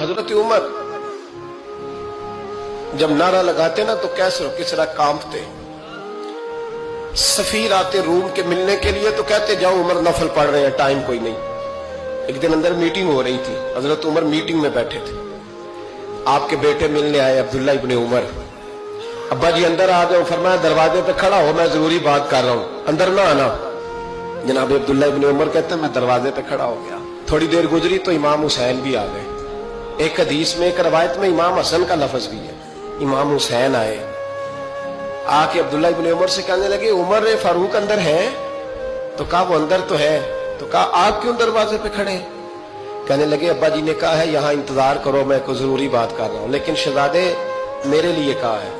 हजरत उमर जब नारा लगाते ना तो कैसे किस तरह कांपते। सफीर आते रूम के मिलने के लिए तो कहते जाओ उमर नफल पढ़ रहे हैं, टाइम कोई नहीं। एक दिन अंदर मीटिंग हो रही थी, हजरत उमर मीटिंग में बैठे थे। आपके बेटे मिलने आए अब्दुल्ला इब्ने उमर। अब्बा जी अंदर आ जाओ, फरमाया दरवाजे पे खड़ा हो, मैं जरूरी बात कर रहा हूं, अंदर ना आना। जनाब अब्दुल्ला इब्ने उमर कहते हैं मैं दरवाजे पे खड़ा हो गया। थोड़ी देर गुजरी तो इमाम हुसैन भी आ गए। एक हदीस में, एक रवायत में इमाम हसन का लफ्ज भी है। इमाम हुसैन आए, आके अब्दुल्ला इब्ने उमर से कहने लगे उमर फारूक अंदर है? तो कहा वो अंदर तो है। तो कहा आप क्यों दरवाजे पे खड़े? कहने लगे अब्बा जी ने कहा है यहाँ इंतजार करो, मैं कोई जरूरी बात कर रहा हूँ, लेकिन शहजादे मेरे लिए कहा है,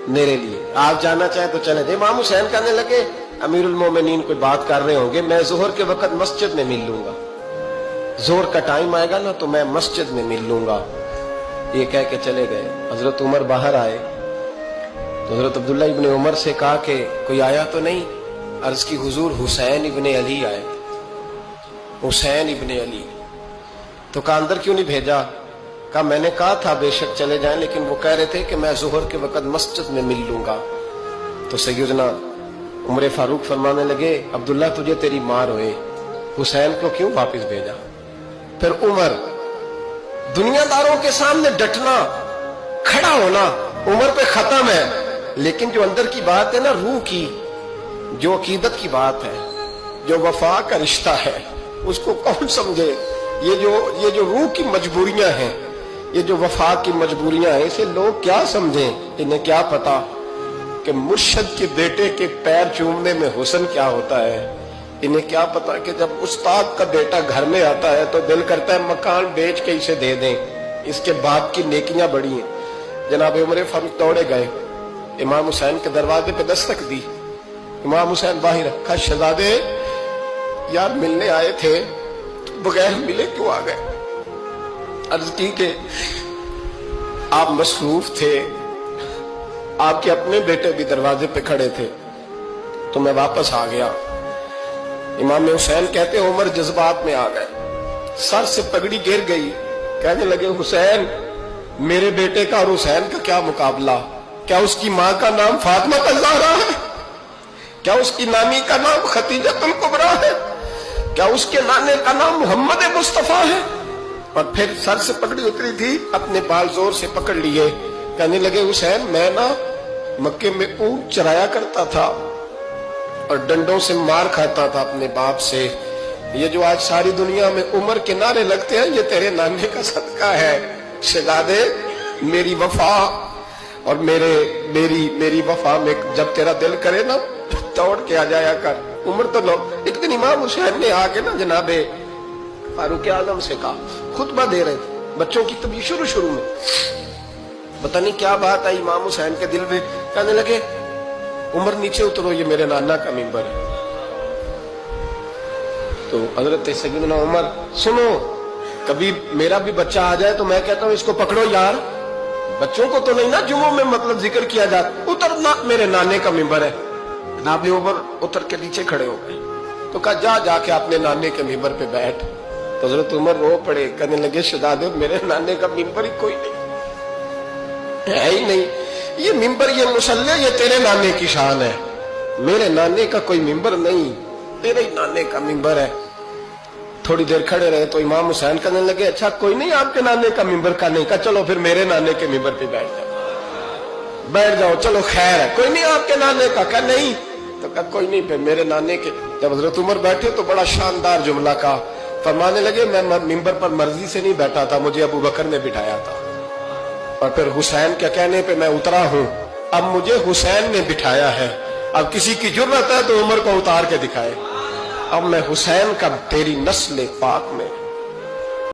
मेरे लिए आप जाना चाहे तो चले जाए। इमाम हुसैन कहने लगे अमीरुल मोमिनीन कोई बात कर रहे होंगे, मैं जोहर के वक्त मस्जिद में मिल लूंगा, जोहर का टाइम आएगा ना तो मैं मस्जिद में मिल लूंगा। ये कह के चले गए। हजरत उमर बाहर आए तो हजरत अब्दुल्ला इब्ने उमर से कहा कि कोई आया तो नहीं? अर्ज की हुजूर हुसैन इब्ने अली आए, हुसैन इब्ने अली। तो कहा अंदर क्यों नहीं भेजा? कहा मैंने कहा था बेशक चले जाएं, लेकिन वो कह रहे थे कि मैं जोहर के वक्त मस्जिद में मिल लूंगा। तो सैयदना उमर फारूक फरमाने लगे अब्दुल्ला तुझे तेरी मां रोए, हुसैन को क्यों वापस भेजा? फिर उमर दुनियादारों के सामने डटना, खड़ा होना उमर पे खत्म है, लेकिन जो अंदर की बात है ना, रूह की, जो अकीदत की बात है, जो वफा का रिश्ता है, उसको कौन समझे? ये जो रूह की मजबूरियां हैं, ये जो वफा की मजबूरियां हैं, इसे लोग क्या समझें? इन्हें क्या पता कि मुर्शद के बेटे के पैर चूमने में हुस्न क्या होता है? इन्हें क्या पता कि जब उस्ताद का बेटा घर में आता है तो दिल करता है मकान बेच के इसे दे दें, इसके बाप की नेकियां बड़ी हैं। जनाब उमर फारूक दौड़े गए, इमाम हुसैन के दरवाजे पे दस्तक दी। इमाम हुसैन बाहर रखा, शहजादे यार मिलने आए थे, तो बगैर मिले क्यों आ गए? अर्ज की कि आप मसरूफ थे, आपके अपने बेटे भी दरवाजे पे खड़े थे, तो मैं वापस आ गया। इमाम हुसैन कहते उमर जज्बात में आ गए, सर से पगड़ी गिर गई, कहने लगे हुसैन मेरे बेटे का और हुसैन का क्या मुकाबला? क्या उसकी मां का नाम फातिमा ज़हरा है? क्या उसकी नानी का नाम खतीजतुल कुबरा है? क्या उसके नाने का नाम मोहम्मद मुस्तफा है? और फिर सर से पगड़ी उतरी थी, अपने बाल जोर से पकड़ लिए, कहने लगे हुसैन मैं ना मक्के में ऊंट चराया करता था और डंडों से मार खाता था अपने बाप से। ये जो आज सारी दुनिया में उम्र के नारे लगते हैं, ये तेरे नाने का सदका है। शहजादे मेरी वफा और मेरी वफा में जब तेरा दिल करे ना दौड़ के आ जाया कर। उम्र तो लोग, एक दिन इमाम हुसैन ने आके ना जनाबे फारूक आलम से कहा, खुतबा दे रहे थे बच्चों की तभी शुरू में, पता नहीं क्या बात आई इमाम हुसैन के दिल में, कहने लगे उमर नीचे उतरो, ये मेरे नाना का मिंबर है। तो हजरत सैयदना उमर सुनो, कभी मेरा भी बच्चा आ जाए तो मैं कहता हूं इसको पकड़ो यार, बच्चों को तो नहीं ना जुम्मों में मतलब जिक्र किया जाता, उतरना मेरे नाने का मिंबर है। जनाब उमर उतर के नीचे खड़े हो गए, तो कहा जाके अपने नाने के मिंबर पे बैठ। तो हजरत उमर रो पड़े, कहने लगे शहजादे मेरे नाने का मिंबर ही कोई नहीं है ही नहीं, ये मिंबर ये मुसल्ले ये तेरे नाने की शान है, मेरे नाने का कोई मिंबर नहीं, तेरे ही नाने का मिंबर है। थोड़ी देर खड़े रहे तो इमाम हुसैन कहने लगे अच्छा कोई नहीं आपके नाने का मिंबर का नहीं? कहा चलो फिर मेरे नाने के मिंबर पे बैठ जाओ, चलो खैर है, कोई नहीं आपके नाने का? कहा नहीं। तो कहा कोई नहीं, फिर मेरे नाने के। जब हजरत उमर बैठे तो बड़ा शानदार जुमला का फरमाने लगे मैं मिंबर पर मर्जी से नहीं बैठा था, मुझे अबू बकर ने बिठाया था, और फिर हुसैन के कहने पे मैं उतरा हूं, अब मुझे हुसैन ने बिठाया है, अब किसी की जुर्रत है तो उमर को उतार के दिखाए, अब मैं हुसैन का तेरी नस्ल पाक में